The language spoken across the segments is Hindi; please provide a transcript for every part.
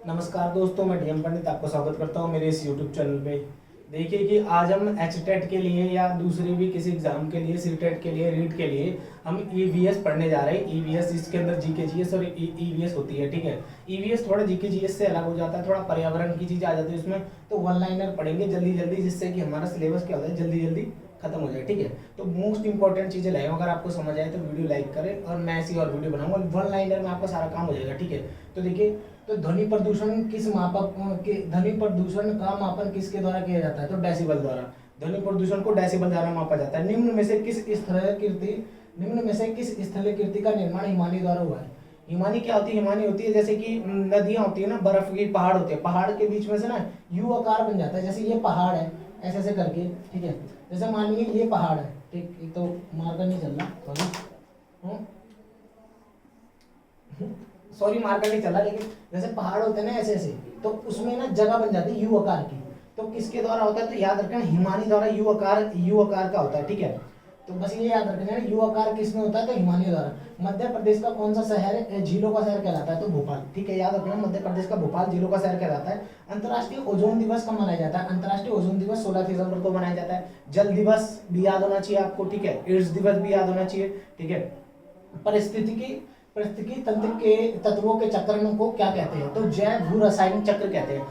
नमस्कार दोस्तों, मैं डीएम पंडित आपको स्वागत करता हूं मेरे इस यूट्यूब चैनल पे। देखिए कि आज हम एचटेट के लिए या दूसरी भी किसी एग्जाम के लिए, सीटेट के लिए, रीट के लिए हम ईवीएस पढ़ने जा रहे हैं। ईवीएस जिसके अंदर जीके जीएस और ईवीएस होती है, ठीक है। ईवीएस थोड़ा जीके जीएस से अलग हो जाता है, थोड़ा पर्यावरण की चीज़ आ जाती है उसमें। तो वन लाइनर पढ़ेंगे जल्दी जल्दी, जिससे कि हमारा सिलेबस क्या होता है जल्दी जल्दी खत्म हो जाए, ठीक है। तो मोस्ट इंपॉर्टेंट चीज़ें लाए, अगर आपको समझ आए तो वीडियो लाइक करें, और मैं ऐसी और वीडियो बनाऊंगा वन लाइनर में आपका सारा काम हो जाएगा, ठीक है। तो देखिए, तो ध्वनि प्रदूषण किस मापक के ध्वनि प्रदूषण का मापन किसके द्वारा किया जाता है? तो डेसिबल द्वारा। ध्वनि प्रदूषण को डेसिबल द्वारा मापा जाता है। निम्न में से किस स्थलीय कीर्ति का निर्माण हिमानी द्वारा हुआ है? हिमानी क्या होती है? हिमानी होती है जैसे कि नदियां होती है ना, बर्फ की पहाड़ होते हैं, पहाड़ के बीच में से ना यू आकार बन जाता है। जैसे ये पहाड़ है, ऐसे ऐसे करके, ठीक है। जैसे मान लीजिए ये पहाड़ है, ठीक। एक तो मार्कर नहीं चल रहा, सॉरी मार्कर नहीं चला, लेकिन जैसे पहाड़ होते हैं ना ऐसे ऐसे, तो उसमें ना जगह बन जाती है यू आकार की। तो किसके द्वारा होता है? तो याद रखना हिमानी द्वारा यू आकार का होता है, ठीक है। तो बस ये याद रखना है, यू आकार किसमें होता है? तो हिमानी द्वारा। मध्य प्रदेश का कौन सा शहर झीलों का शहर कहलाता है? तो भोपाल, ठीक है। याद रखना मध्य प्रदेश का भोपाल झीलों का शहर कहलाता है। अंतर्राष्ट्रीय ओजोन दिवस कब मनाया जाता है? अंतर्राष्ट्रीय ओजोन दिवस 16 दिसंबर को मनाया जाता है। जल दिवस भी याद होना चाहिए आपको, ठीक है। एड्स दिवस भी याद होना चाहिए, ठीक है। पारिस्थितिकी तंत्र के तत्वों के चक्र को क्या कहते हैं? तो जैव भू रासायनिक चक्र कहते हैं।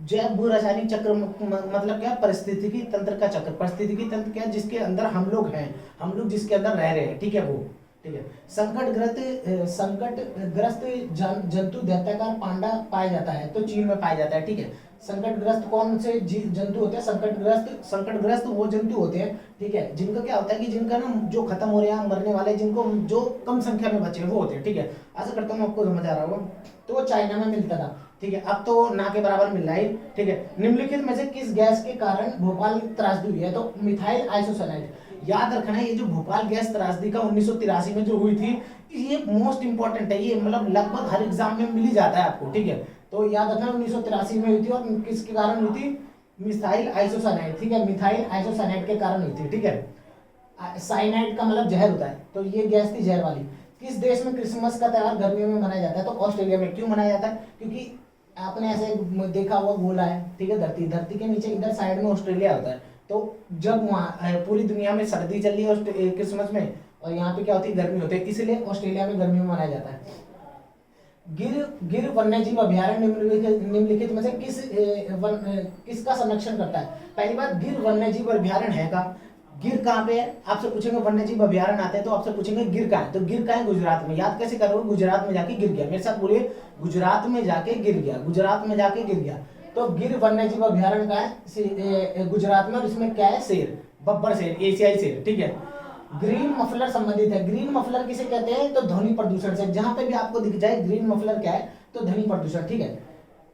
जैव भू रासायनिक चक्र मतलब क्या? पारिस्थितिकी तंत्र का चक्र। पारिस्थितिकी तंत्र क्या है? जिसके अंदर हम लोग हैं, हम लोग जिसके अंदर रह रहे हैं, ठीक है, वो, ठीक है। संकटग्रस्त जंतु दैत्याकार पांडा पाया जाता है, तो चीन में पाया जाता है, ठीक है। संकटग्रस्त कौन से जंतु होते हैं? संकटग्रस्त वो जंतु होते हैं, ठीक है, जिनका क्या होता है कि जिनका ना जो खत्म हो रहे हैं, मरने वाले, जिनको जो कम संख्या में बचे वो होते हैं, ठीक है। आशा करता हूँ आपको समझ आ रहा होगा। तो वो चाइना में मिलता था, ठीक है। अब तो ना के बराबर मिल रहा है, ठीक है। निम्नलिखित में से किस गैस के कारण भोपाल त्रासदी हुई है? तो मिथाइल आइसोसाइनाइड। याद रखना है, ये जो भोपाल गैस त्रासदी का 1983 में जो हुई थी, ये मोस्ट इंपॉर्टेंट है। ये मतलब लगभग हर एग्जाम में मिल ही जाता है आपको, ठीक है। तो याद रखना 1983 में हुई थी, और किसके कारण हुई थी? मिथाइल आइसोसाइनाइड, ठीक है। मिथाइल आइसोसाइनाइड के कारण हुई थी, ठीक है। साइनाइड का मतलब जहर होता है, तो ये गैस थी जहर वाली। किस देश में क्रिसमस का त्योहार गर्मियों में मनाया जाता है? तो ऑस्ट्रेलिया में। क्यों मनाया जाता है? क्योंकि आपने ऐसे देखा हुआ गोला है, ठीक है, धरती के नीचे इधर साइड में ऑस्ट्रेलिया होता है। तो जब वहाँ पूरी दुनिया में सर्दी चल रही है क्रिसमस में, और यहाँ पे क्या होती है? गर्मी होती है, इसलिए ऑस्ट्रेलिया में गर्मी में मनाया जाता है। गिर वन्यजीव अभ्यारण्य निम्नलिखित में से किसका संरक्षण करता है? पहली बात, गिर वन्यजीव अभ्यारण्य है का? गिर कहाँ पे है? आपसे पूछेंगे वन्यजीव अभ्यारण्य आते हैं तो आपसे पूछेंगे गिर कहाँ है, तो गिर कहाँ है? गुजरात में। याद कैसे करोगे? गुजरात में जाके गिर गया। मेरे साथ बोलिए, गुजरात में जाके गिर गया, गुजरात में जाके गिर गया। तो गिर वन्यजीव अभ्यारण्य का है गुजरात में, और इसमें क्या है? शेर, बब्बर शेर, एशियाई शेर, ठीक है। ग्रीन मफलर संबंधित है। ग्रीन मफलर किसे कहते हैं? तो ध्वनि प्रदूषण से। जहां पे भी आपको दिख जाए ग्रीन मफलर क्या है, तो ध्वनि प्रदूषण, ठीक है।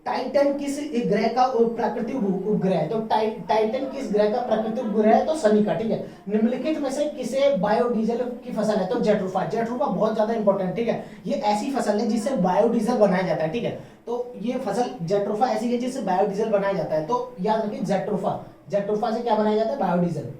टाइटन किस ग्रह का प्राकृतिक उपग्रह है? तो टाइटन किस ग्रह का प्राकृतिक उपग्रह है? तो शनि का, ठीक है। निम्नलिखित में से किसे बायोडीजल की फसल है? तो जेट्रोफा। जेट्रोफा बहुत ज्यादा इंपॉर्टेंट, ठीक है। ये ऐसी फसल है जिससे बायोडीजल बनाया जाता है, ठीक है। तो ये फसल जेट्रोफा ऐसी है जिससे बायोडीजल बनाया जाता है, तो याद रखिए जेट्रोफा। जेट्रोफा से क्या बनाया जाता है? बायोडीजल।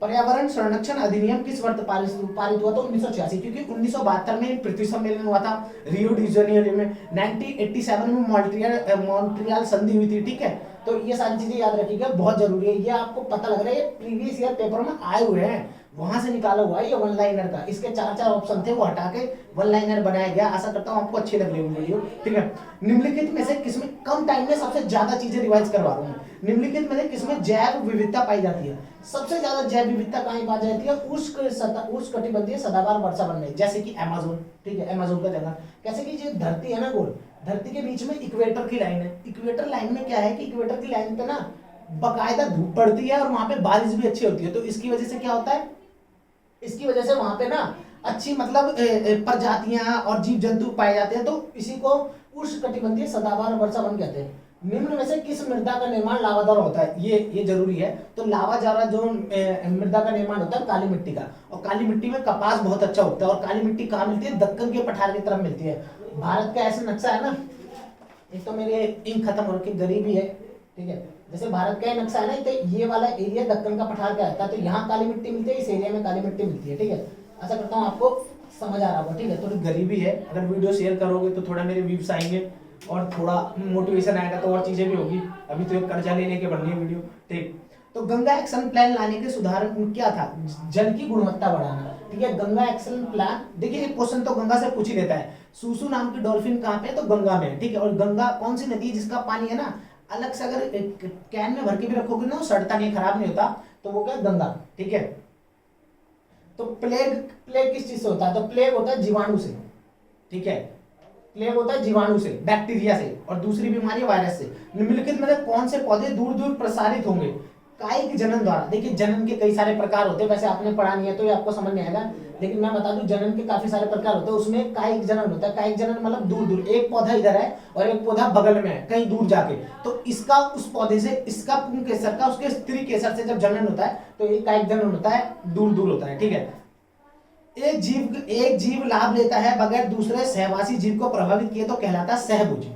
पर्यावरण संरक्षण अधिनियम किस वर्ष पारित हुआ? तो 1986, क्योंकि 1972 में पृथ्वी सम्मेलन हुआ था रियो डी जेनेरियो में। 1987 में मॉन्ट्रियल संधि हुई थी, ठीक है। तो ये सारी चीजें याद रखिएगा, बहुत जरूरी है। ये आपको पता लग रहा है, ये प्रीवियस ईयर पेपर में आए हुए हैं, वहां से निकाला हुआ है ये वन लाइनर का। इसके 4 ऑप्शन थे, वो हटा के वन लाइनर बनाया गया। आशा करता हूँ आपको अच्छी लग रही होगी वीडियो, ठीक है। निम्नलिखित में से किसमें कम टाइम में सबसे ज्यादा चीजें रिवाइज करवा रहा हूँ? निम्नलिखित में से किसमें जैव विविधता पाई जाती है? सबसे ज्यादा जैव विविधता कहाँ पाई जाती है? उष्णकटिबंधीय सदाबहार वर्षावन में, जैसे कि अमेज़न, ठीक है, अमेज़न का जंगल। कैसे कि जो धरती है ना गोल, धरती के बीच में इक्वेटर की लाइन है। इक्वेटर लाइन में क्या है कि इक्वेटर की लाइन पे ना बकायदा धूप पड़ती है, और वहां पे बारिश भी अच्छी होती है। तो इसकी वजह से क्या होता है? इसकी वजह से वहां पे ना अच्छी मतलब प्रजातियां और जीव जंतु पाए जाते हैं, तो इसी को उष्णकटिबंधीय सदाबहार वर्षावन कहते हैं। निम्न में से किस मृदा का निर्माण लावादार होता है? ये जरूरी है। तो लावादार जो मृदा का निर्माण होता है काली मिट्टी का, और काली मिट्टी में कपास बहुत अच्छा होता है। और काली मिट्टी कहाँ मिलती है? दक्कन के पठार की तरफ मिलती है। भारत का ऐसा नक्शा है ना, एक तो मेरे इंक खत्म हो रखी, गरीबी है, ठीक है। जैसे भारत का नक्शा है ना, तो ये वाला एरिया दक्कन का पठार का रहता है, तो यहाँ काली मिट्टी मिलती है, इस एरिया में काली मिट्टी मिलती है, ठीक है। ऐसा करता हूँ आपको समझ आ रहा होगा, ठीक है। थोड़ी गरीबी है, अगर वीडियो शेयर करोगे तो थोड़ा मेरे व्यूज आएंगे, और थोड़ा मोटिवेशन आएगा तो और चीजें भी होगी। अभी तो एक कर्जा लेने के बननी है वीडियो, ठीक। तो गंगा एक्शन प्लान लाने के सुधार क्या था? जल की गुणवत्ता बढ़ाना, ठीक है। गंगा एक्शन प्लान, देखिए एक क्वेश्चन तो गंगा से पूछ ही देता है, सूसू नाम की डॉल्फिन कहाँ पे है? तो गंगा में, ठीक है। और गंगा कौन सी नदी है जिसका पानी है ना अलग से अगर कैन में भर के भी रखोगे ना वो सड़ता नहीं, खराब नहीं होता, तो वो क्या गंगा, ठीक है। तो प्लेग, प्लेग किस चीज से होता है? तो प्लेग होता है जीवाणु से, ठीक है। प्लेग होता है जीवाणु से, बैक्टीरिया से, और दूसरी बीमारी वायरस से। निम्नलिखित में कौन से पौधे दूर दूर प्रसारित होंगे? कायिक जनन द्वारा। देखिए जनन के कई सारे प्रकार होते हैं, वैसे आपने पढ़ा नहीं है तो ये आपको समझ नहीं आएगा, लेकिन मैं बता दूं जनन के काफी सारे प्रकार होते हैं, उसमें कायिक जनन होता है। कायिक जनन मतलब दूर दूर, एक पौधा इधर है और एक पौधा बगल में है कहीं दूर जाके, तो इसका उस पौधे से, इसका पुंकेसर का उसके स्त्री केसर से जब जनन होता है तो ये कायिक जनन होता है, दूर दूर होता है, ठीक है। एक जीव लाभ लेता है बगैर दूसरे सहवासी जीव को प्रभावित किए तो कहलाता है सहभोजी।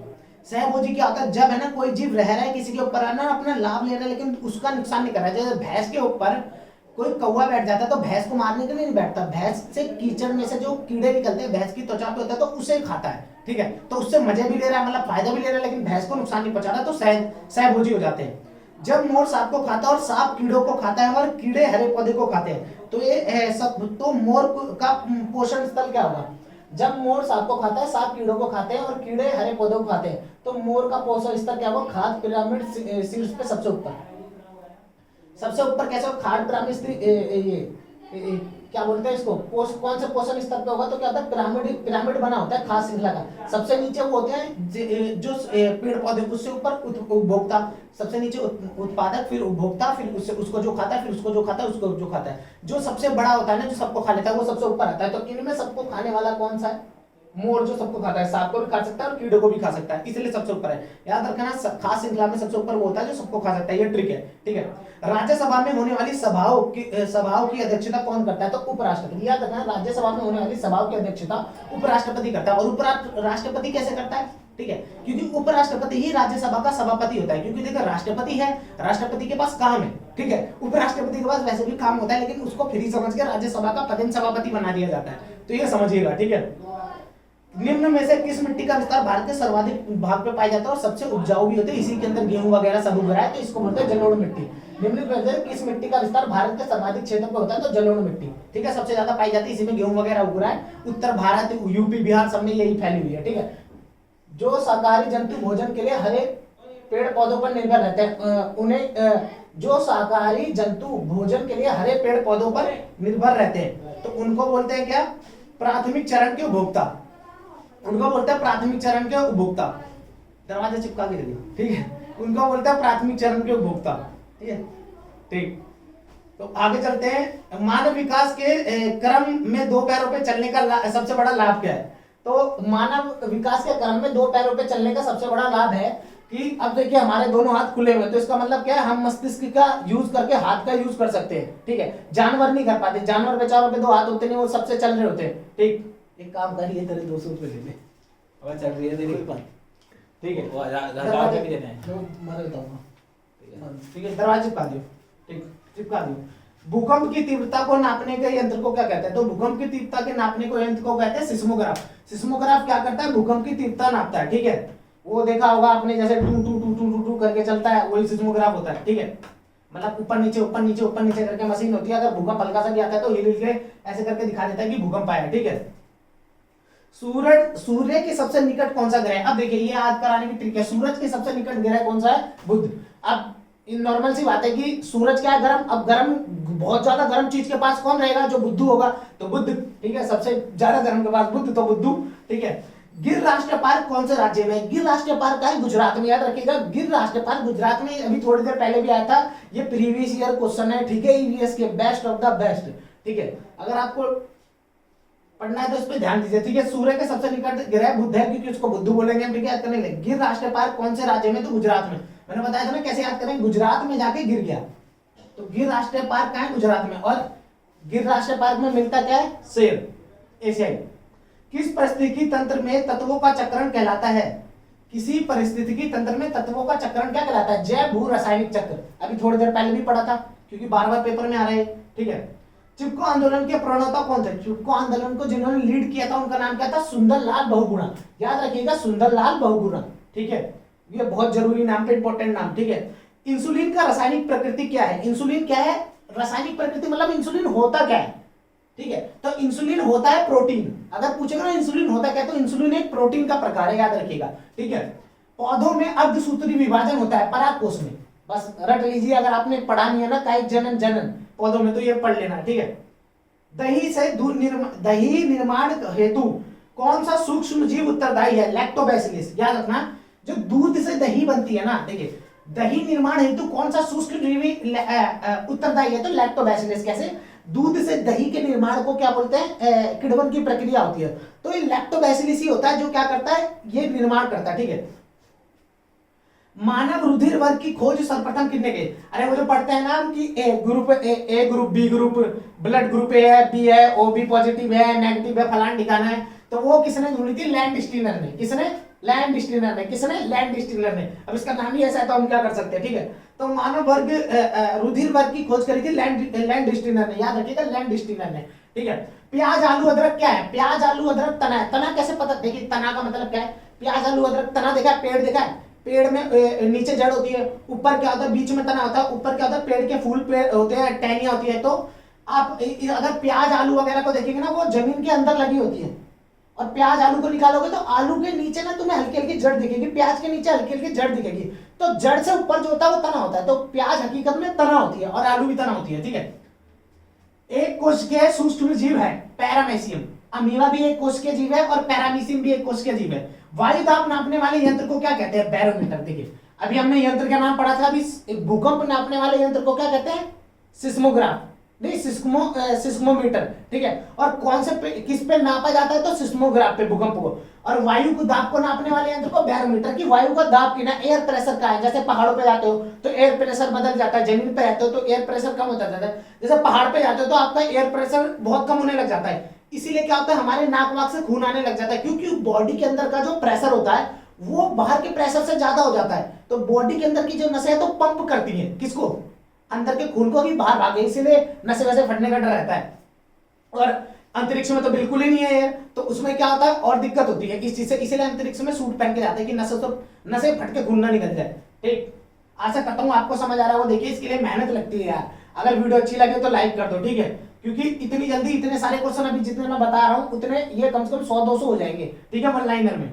सहभोजी क्या होता है? जब है ना कोई जीव रह रहा है किसी के ऊपर है ना अपना लाभ ले रहा है लेकिन उसका नुकसान नहीं कर रहा है। जैसे भैंस के ऊपर कोई कौवा बैठ जाता है तो भैंस को मारने के लिए नहीं बैठता, भैंस से कीचड़ में से जो कीड़े निकलते हैं भैंस की त्वचा पे होता है तो उसे खाता है, ठीक है। तो उससे मजे भी ले रहा है, मतलब फायदा भी ले रहा है, लेकिन भैंस को नुकसान नहीं पहुंचा रहा, तो सहभोजी हो जाते हैं। जब मोर सांप को खाता है और सांप कीड़ों को खाता है और कीड़े हरे पौधे को खाते हैं तो ये है सब, तो मोर का पोषण स्थल क्या होगा? जब मोर सांप को खाता है, सांप कीड़ों को खाते हैं और कीड़े हरे पौधों को खाते हैं, तो मोर का पोषण स्तर क्या होगा? खाद्य पिरामिड शीर्ष पे सबसे ऊपर। सबसे ऊपर कैसे हो? खाद्य पिरामिड क्या बोलते हैं इसको, कौन से पोषण स्तर पे होगा? तो क्या होता है? पिरामिड, पिरामिड बना होता है खाद्य श्रृंखला का। सबसे नीचे वो होते हैं जो पेड़ पौधे, उससे ऊपर उपभोक्ता, सबसे नीचे उत्पादक, फिर उपभोक्ता, फिर उससे उसको जो खाता है, फिर उसको जो खाता है, उसको जो खाता है। जो सबसे बड़ा होता है ना, जो सबको खा लेता है, वो सबसे ऊपर आता है। तो इनमें सबको खाने वाला कौन सा है? मोर, जो सबको खाता है, सांप को भी खा सकता है और कीड़े को भी खा सकता है, इसलिए सबसे ऊपर है। याद रखना खास श्रृंखला में सबसे ऊपर वो होता है जो सबको खा सकता है, ये ट्रिक है, ठीक है। राज्यसभा में होने वाली सभाओं की अध्यक्षता कौन करता है? तो उपराष्ट्रपति। याद रखना राज्यसभा में होने वाली सभाओं की अध्यक्षता उपराष्ट्रपति करता है। और उपराष्ट्रपति कैसे करता है? ठीक है, क्योंकि उपराष्ट्रपति ही राज्यसभा का सभापति होता है। क्योंकि देखो राष्ट्रपति है, राष्ट्रपति के पास काम है, ठीक है। उपराष्ट्रपति के पास वैसे भी काम होता है, लेकिन उसको फ्री समझ के राज्यसभा का पदेन सभापति बना दिया जाता है, तो ये समझिएगा, ठीक है। निम्न में से किस मिट्टी का विस्तार भारत के सर्वाधिक भाग पे पाया जाता है और सबसे उपजाऊ भी होते हैं? इसी के अंदर गेहूं वगैरह सब उग रहा है, तो इसको बोलते हैं जलोढ़ मिट्टी। निम्न में से किस मिट्टी का विस्तार भारत के सर्वाधिक क्षेत्र पे होता है? तो जलोढ़ मिट्टी, ठीक है, सबसे ज्यादा पाई जाती है, इसी में गेहूं वगैरह उग रहा है। उत्तर भारत, यूपी, बिहार सब में यही फैली हुई है, ठीक है। जो शाकाहारी जंतु भोजन के लिए हरे पेड़ पौधों पर निर्भर रहते हैं, जो शाकाहारी जंतु भोजन के लिए हरे पेड़ पौधों पर निर्भर रहते हैं, तो उनको बोलते हैं क्या? प्राथमिक चरण के उपभोक्ता। उनको बोलते हैं प्राथमिक चरण के उपभोक्ता। दरवाजा चिपका के रखिए, ठीक है। उनको बोलते हैं प्राथमिक चरण के उपभोक्ता, ठीक है, ठीक। तो आगे चलते हैं। मानव विकास के क्रम में दो पैरों पे चलने का सबसे बड़ा लाभ क्या है? तो मानव विकास के क्रम में दो पैरों पे चलने का सबसे बड़ा लाभ है कि अब देखिए हमारे दोनों हाथ खुले हुए, तो इसका मतलब क्या है? हम मस्तिष्क का यूज करके हाथ का यूज कर सकते हैं, ठीक है। जानवर नहीं कर पाते, जानवर बेचारों पे दो हाथ होते नहीं, वो सबसे चल रहे होते हैं, ठीक। एक काम करिए, तेरे 200 रुपए ले ले, अब चल रही है तेरी ऊपर, ठीक है। वो दरवाजे भी देने हैं, मैं बताऊंगा, ठीक है। दरवाजे चिपका दियो, ठीक, चिपका दियो। भूकंप की तीव्रता को नापने के यंत्र को क्या कहते हैं? तो भूकंप की तीव्रता के नापने को यंत्र को कहते हैं सिस्मोग्राफ। सिस्मोग्राफ क्या करता है? भूकंप की तीव्रता नापता है, ठीक है। वो देखा होगा आपने, जैसे two two two two two two करके चलता है, वही सिस्मोग्राफ होता है, ठीक है। मतलब ऊपर नीचे ऊपर नीचे ऊपर नीचे करके मशीन होती है। अगर भूकंप हल्का सा भी आता है तो हिल हिल के ऐसे करके दिखा देता है कि भूकंप आया, ठीक है। सूर्य के सबसे निकट कौन सा ग्रह है? अब देखिए ये याद कराने की ट्रिक है। सूरज के सबसे निकट ग्रह कौन सा है? बुध। अब नॉर्मल सी बात है कि सूरज क्या है? गर्म। अब गर्म, बहुत ज्यादा गर्म चीज के पास कौन रहेगा? जो बुद्धू होगा, तो बुध, ठीक है। सबसे ज्यादा गर्म के पास बुध, तो बुद्धू, ठीक है। गिर राष्ट्रीय पार्क कौन से राज्य में है? गिर राष्ट्रीय पार्क का है गुजरात में, याद रखिएगा। गिर राष्ट्रीय पार्क गुजरात में, अभी थोड़ी देर पहले भी आया था। ये प्रीवियस ईयर क्वेश्चन है, ठीक है, ईवीएस के बेस्ट ऑफ द बेस्ट, ठीक है। अगर आपको पढ़ना है तो इस पे ध्यान दीजिए, ठीक है। सूर्य के सबसे निकट ग्रह बुध है, क्योंकि उसको बुद्धू बोलेंगे, ठीक है, याद करने लगे। गिर राष्ट्रीय पार्क कौन से राज्य में? तो गुजरात में। मैंने बताया था ना कैसे याद करें, गुजरात में जाके गिर गया, तो गिर राष्ट्रीय पार्क कहाँ है? गुजरात में। और गिर राष्ट्रीय पार्क में मिलता क्या है? शेर, एशियाई। किस परिस्थितिकी तंत्र में तत्वों का चक्रण कहलाता है? किसी परिस्थितिकी तंत्र में तत्वों का चक्रण क्या कहलाता है? जैव भू रासायनिक चक्र। अभी थोड़ी देर पहले भी पढ़ा था, क्योंकि बार बार पेपर में आ रहा है, ठीक है। चिपको आंदोलन के प्रणेता कौन थे? चिपको आंदोलन को जिन्होंने लीड किया था उनका नाम क्या था? सुंदरलाल बहुगुणा। याद रखिएगा, सुंदरलाल बहुगुणा, ठीक है, ये बहुत जरूरी नाम है, इंपॉर्टेंट नाम, ठीक है। इंसुलिन का रासायनिक प्रकृति क्या है? इंसुलिन क्या है? रासायनिक प्रकृति मतलब इंसुलिन होता क्या है, ठीक है। तो इंसुलिन होता है प्रोटीन। अगर पूछेगा ना इंसुलिन होता क्या, तो इंसुलिन एक प्रोटीन का प्रकार है, याद रखिएगा, ठीक है। पौधों में अर्धसूत्री विभाजन होता है परागकोश में, बस रट लीजिए, अगर आपने पढ़ा नहीं है ना कायिक जनन जनन पौधों में, तो ये पढ़ लेना, ठीक है। दही निर्माण हेतु कौन सा सूक्ष्म जीव उत्तरदायी है? लैक्टोबैसिलस। याद रखना, जो दूध से दही बनती है ना, देखिए, दही निर्माण हेतु कौन सा सूक्ष्म जीवी उत्तरदायी है? तो लैक्टोबैसिलस। कैसे? दूध से दही के निर्माण को क्या बोलते हैं? किण्वन की प्रक्रिया होती है, तो ये लैक्टोबैसिलस ही होता है जो क्या करता है? ये निर्माण करता है, ठीक है। मानव रुधिर वर्ग की खोज सर्वप्रथम किसने की? अरे वो जो पढ़ते हैं ना कि A group, A group, B group, blood group A है, बी है, ओ बी पॉजिटिव है, नेगेटिव है, फलाना ठिकाना है, तो वो किसने ढूंढी थी? लैंडस्टीनर ने। किसने? लैंडस्टीनर ने। किसने? लैंडस्टीनर ने। अब इसका नाम ही ऐसा है तो हम क्या कर सकते हैं, ठीक है। तो मानव वर्ग रुधिर वर्ग की खोज करी थी लैंडस्टीनर ने, याद रखिएगा, लैंडस्टीनर ने, ठीक है। प्याज आलू अदरक क्या है? प्याज आलू अदरक तना है। तना कैसे पता? देखिए, तना का मतलब क्या है? प्याज आलू अदरक तना देखा है, पेड़ देखा है, पेड़ में नीचे जड़ होती है, ऊपर क्या होता है? बीच में तना होता है, ऊपर क्या होता है? पेड़ के फूल पेड़ होते हैं, टहनियां होती है। तो आप अगर प्याज आलू वगैरह को देखेंगे ना, वो जमीन के अंदर लगी होती है, और प्याज आलू को निकालोगे तो आलू के नीचे ना तुम्हें हल्की हल्की जड़ दिखेगी, प्याज के नीचे हल्की हल्की जड़ दिखेगी, तो जड़ से ऊपर जो होता है वो तना होता है। तो प्याज हकीकत में तना होती है और आलू भी तना होती है, ठीक है। एक कोश के सूक्ष्म जीव है पैरामीशियम। अमीबा भी एक कोश के जीव है और पैरामीशियम भी एक कोश के जीव है। वायु दाब नापने वाले यंत्र को क्या कहते हैं? बैरोमीटर। देखिए, अभी हमने यंत्र का नाम पढ़ा था, अभी भूकंप नापने वाले यंत्र को क्या कहते हैं? सिस्मोग्राफ, नहीं सिस्मोमीटर, ठीक है। और कौन से किस पे नापा जाता है? तो सिस्मोग्राफ पे, भूकंप को। और वायु को दाब को नापने वाले यंत्र को बैरोमीटर। की वायु का दाब की ना एयर प्रेशर का है, जैसे पहाड़ों पे जाते हो तो एयर प्रेशर बदल जाता है, जमीन पे रहते हो तो एयर प्रेशर कम होता जाता है, जैसे पहाड़ पे जाते हो तो आपका एयर प्रेशर बहुत कम होने लग जाता है। इसीलिए क्या होता है? हमारे नाक वाक से खून आने लग जाता है, क्योंकि बॉडी के अंदर का जो प्रेशर होता है वो बाहर के प्रेशर से ज्यादा हो जाता है। तो बॉडी के अंदर की जो नसें हैं तो पंप करती हैं किसको? अंदर के खून को, भी बाहर भागे, इसीलिए नसें वैसे फटने का डर रहता है। और अंतरिक्ष में तो बिल्कुल ही नहीं है एयर, तो उसमें क्या होता है? और दिक्कत होती है इस चीज से, इसीलिए अंतरिक्ष में सूट पहन के जाते हैं कि नसें फट के खून ना निकल जाए, ठीक। आशा करता हूँ आपको समझ आ रहा है। वो देखिए, इसके लिए मेहनत लगती है यार। अगर वीडियो अच्छी लगे तो लाइक कर दो, ठीक है, क्योंकि इतनी जल्दी इतने सारे क्वेश्चन अभी जितने मैं बता रहा हूँ उतने ये कम से कम 100-200 हो जाएंगे, ठीक है, वन लाइनर में।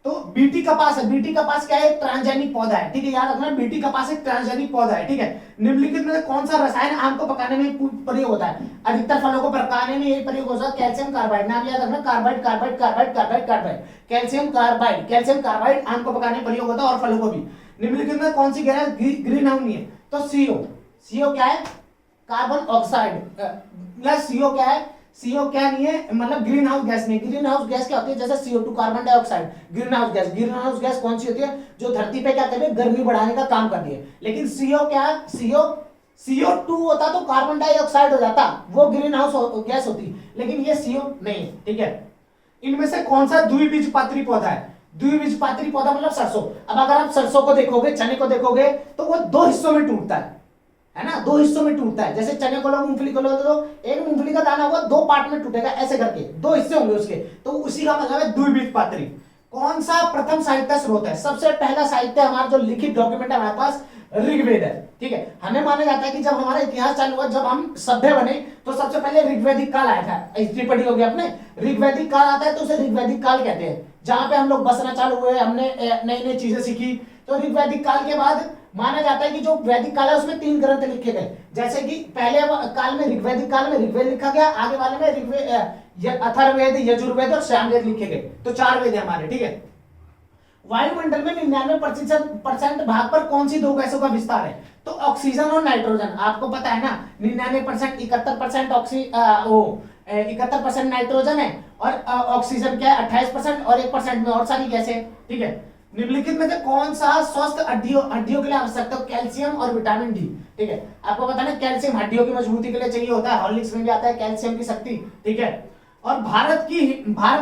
तो बीटी कपास है। बीटी कपास क्या है? ट्रांसजेनिक पौधा है, ठीक है, याद रखना, बीटी कपास एक ट्रांसजेनिक पौधा है, ठीक है। निम्नलिखित में कौन सा रसायन आम को पकाने में प्रयोग होता है? अधिकतर फलों को पकाने में यही प्रयोग होता है, कैल्शियम कार्बाइड। नाम याद रखना, carbide carbide carbide carbide carbide, calcium carbide. Calcium carbide आम को पकाने में प्रयोग होता है और फलों को भी। निम्नलिखित में कौन सी गैस ग्रीन हाउस नहीं है? तो सीओ। सीओ क्या है? Carbon oxide. प्लस सीओ क्या है? सीओ क्या नहीं है? मतलब ग्रीन हाउस गैस नहीं। ग्रीन हाउस गैस क्या होती है? जैसे CO2 carbon dioxide, green house gas. Green house gas कौन सी होती है? जो धरती पे क्या करती है? गर्मी बढ़ाने का काम करती है। लेकिन CO क्या है? CO2 होता तो कार्बन डाइऑक्साइड हो जाता, वो ग्रीन हाउस गैस होती, लेकिन ये CO नहीं, ठीक है। इनमें से कौन सा द्विबीजपत्री पौधा है? द्विबीजपत्री पौधा मतलब सरसों। अब अगर आप सरसों को देखोगे, चने को देखोगे, तो वो दो हिस्सों में टूटता है ना, दो हिस्सों में टूटता है। जैसे चने को लो, मूंगफली को लो, तो एक मूंगफली का दाना होगा, दो पार्ट में टूटेगा, ऐसे करके दो हिस्से होंगे उसके, तो उसी का मतलब है द्विबीजपत्री। कौन सा प्रथम साहित्य स्रोत है? सबसे पहला साहित्य हमारा जो लिखित डॉक्यूमेंट है हमारे पास, ऋग्वेद है, ठीक है। हमें माना जाता है कि जब हमारा इतिहास चालू हुआ, जब हम सभ्य बने, तो सबसे पहले ऋग्वैदिक काल आया था। हिस्ट्री पढ़ी होगी आपने, ऋग्वैदिक काल आता है तो उसे ऋग्वैदिक काल कहते हैं, जहां पे हम लोग बसना चालू हुए, हमने नई नई चीजें सीखी। तो ऋग्वैदिक काल के बाद माना जाता है कि जो वैदिक काल है उसमें 3 ग्रंथ लिखे गए। जैसे कि पहले काल में, ऋग्वैदिक काल में ऋग्वेद लिखा गया, आगे वाले में अथर्ववेद, यजुर्वेद और सामवेद लिखे गए, तो 4 वेद है हमारे, ठीक है। वायुमंडल में 99% भाग पर कौन सी दो गैसों का विस्तार है? तो ऑक्सीजन और नाइट्रोजन। आपको पता है ना, 99%, 71% 71% नाइट्रोजन है, और ऑक्सीजन क्या है? 28%, और 1% में और सारी गैसें, ठीक है। निम्नलिखित में से कौन सा स्वस्थ हड्डियों के लिए आवश्यक है? कैल्शियम और विटामिन डी, ठीक है। आपको पता है कैल्शियम हड्डियों की मजबूती के लिए चाहिए होता है, हॉर्लिक्स में भी आता है कैल्शियम की शक्ति, ठीक है। और भारत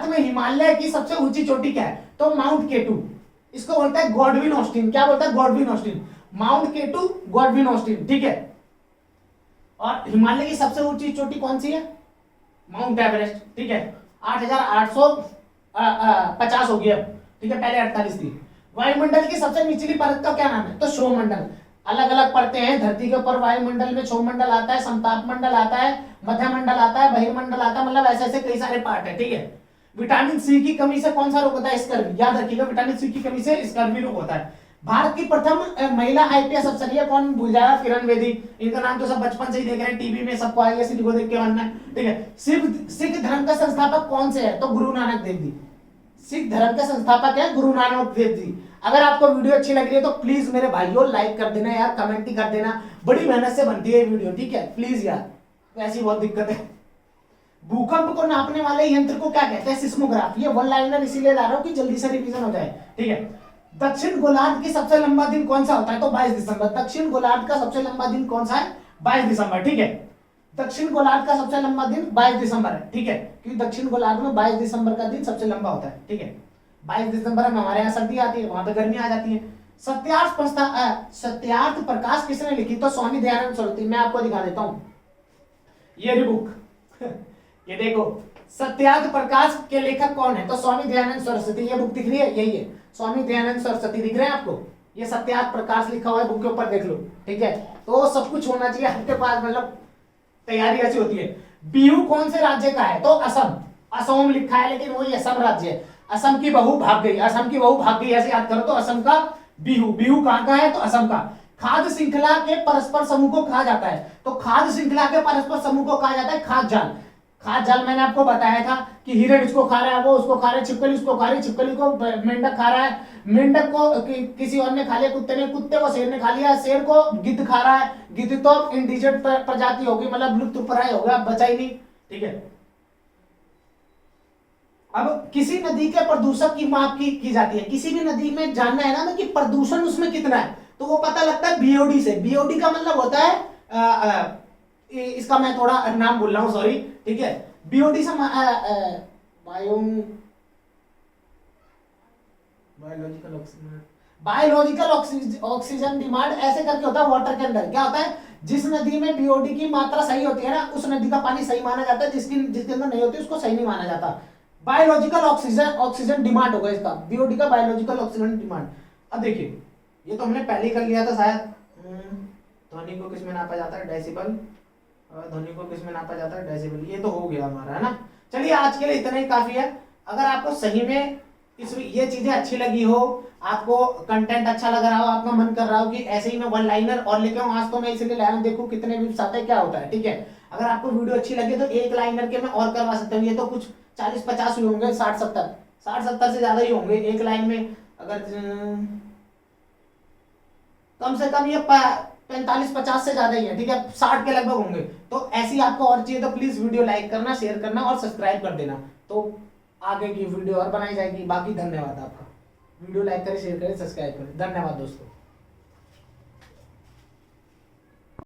में हिमालय की सबसे ऊंची चोटी क्या है? तो माउंट केटू। इसको बोलता है गॉडविन ऑस्टिन। क्या बोलता है? Godwin Austin. Mount K two, Godwin Austin, ठीक है। और हिमालय की सबसे ऊंची चोटी कौन सी है? माउंट एवरेस्ट, ठीक है। 8,850 हो गई अब, ठीक है, पहले 48 थी। वायुमंडल की सबसे निचली परत का क्या नाम है? तो क्षोमंडल। अलग अलग परतें हैं धरती के ऊपर वायुमंडल में, क्षोमंडल आता है, समताप मंडल आता है, मध्यमंडल आता है, बहिर्मंडल आता है, मतलब ऐसे ऐसे कई सारे पार्ट है, ठीक है। विटामिन सी की कमी से कौन सा रोग होता है? स्कर्वी। याद रखिएगा, विटामिन सी की कमी से स्कर्वी रोग होता है। भारत की प्रथम महिला आईपीएस अफसर, ये कौन भूल जाएगा? किरण बेदी। इनका नाम तो सब बचपन से ही देख रहे हैं, टीवी में सबको आएगा, इसी को देख के बनना है, ठीक है। सिख धर्म का संस्थापक कौन से है? तो गुरु नानक देव जी। सिख धर्म के संस्थापक है गुरु नानक देव जी। अगर आपको वीडियो अच्छी लग रही है तो प्लीज मेरे भाइयों लाइक कर देना यार, कमेंट ही कर देना, बड़ी मेहनत से बनती है ये वीडियो, ठीक है, प्लीज यार, ऐसी बहुत दिक्कत है। भूकंप को नापने वाले यंत्र को क्या कहते हैं? सिस्मोग्राफ। ये वन लाइनर इसीलिए ला रहा हूं कि जल्दी से रिवीजन हो जाए, ठीक है। दक्षिण गोलार्ध की सबसे लंबा दिन कौन सा होता है? तो 22 दिसंबर। दक्षिण गोलार्ध का सबसे लंबा दिन कौन सा है? 22 दिसंबर, ठीक है। दक्षिण गोलार्ध का सबसे लंबा दिन 22 दिसंबर है, ठीक है, क्योंकि दक्षिण गोलार्ध में 22 दिसंबर का दिन सबसे लंबा होता है, ठीक है। 22 दिसंबर में हमारे यहाँ सर्दी आती है, वहां पे गर्मी आ जाती है। सत्यार्थ प्रकाश किसने लिखी? तो स्वामी दयानंद सरस्वती। मैं आपको दिखा देता हूं ये बुक ये देखो, सत्यार्थ प्रकाश के लेखक कौन है? तो स्वामी दयानंद सरस्वती। ये बुक दिख रही है, यही है, स्वामी दयानंद सरस्वती, दिख रहे हैं आपको? ये सत्यार्थ प्रकाश लिखा हुआ है बुक के ऊपर, देख लो, ठीक है। तो सब कुछ होना चाहिए आपके पास, मतलब तैयारी ऐसी होती है। बिहू कौन से राज्य का है? तो असम। असम लिखा है लेकिन वही असम राज्य है। असम की बहू भाग गई, असम की बहू भाग गई, ऐसे याद करो तो असम का बिहू। बिहू कहां का है? तो असम का। खाद्य श्रृंखला के परस्पर समूह को कहा जाता है? तो खाद्य श्रृंखला के परस्पर समूह को कहा जाता है खाद्य जाल। खाद्य जाल मैंने आपको बताया था कि हिरण इसको खा रहा है, वो उसको खा रहा है, छिपकली उसको खा रही है, छिपकली को मेंढक खा रहा है, मेंढक को किसी और ने खा लिया, कुत्ते ने, कुत्ते को शेर ने खा लिया, शेर को गिद्ध खा रहा है, गिद्ध तो इंडिजिट प्रजाति होगी, मतलब लुप्तप्राय हो गया, बचा ही नहीं, ठीक है। अब किसी नदी के प्रदूषक की माप की जाती है। किसी भी नदी में जानना है ना कि प्रदूषण उसमें कितना है, तो वो पता लगता है बीओडी से। बीओडी का मतलब होता है इसका मैं थोड़ा नाम बोल रहा हूं, सॉरी, ठीक है। बीओडी से बायोलॉजिकल ऑक्सीजन डिमांड ऐसे करके होता है। वाटर के अंदर क्या होता है? जिस नदी में बीओडी की मात्रा सही होती है ना, उस नदी का पानी सही माना जाता है, जिसके अंदर नहीं होती उसको सही नहीं माना जाता। बायोलॉजिकल ऑक्सीजन डिमांड होगा इसका, बीओडी का बायोलॉजिकल ऑक्सीजन डिमांड। अब देखिए, ये तो हमने पहले ही कर लिया था शायद। ध्वनि को किसमें नापा जाता है? डेसिबल। ध्वनि को किसमें नापा जाता है? डेसिबल। ये तो हो गया हमारा, है ना। चलिए आज के लिए इतना ही काफी है। अगर आपको सही में ये चीजें अच्छी लगी हो, आपको कंटेंट अच्छा लग रहा हो, आपका मन कर रहा हो कि ऐसे ही मैं वन लाइनर और लेके आऊं, आज तो मैं इसलिए लाया हूं, देखो कितने व्यूज आते हैं, क्या होता है, ठीक है। अगर आपको वीडियो अच्छी लगे तो एक लाइनर के मैं और करवा सकता हूँ। ये तो कुछ 40-50 हुए होंगे, 60-70 से ज्यादा ही होंगे एक लाइन में। अगर कम से कम ये 45-50 से ज्यादा ही है, ठीक है, 60 के लगभग होंगे। तो ऐसी आपको और चाहिए तो प्लीज वीडियो लाइक करना, शेयर करना और सब्सक्राइब कर देना, तो आगे की वीडियो और बनाई जाएगी। बाकी धन्यवाद आपका। वीडियो लाइक करें, शेयर करें, सब्सक्राइब करें। धन्यवाद दोस्तों।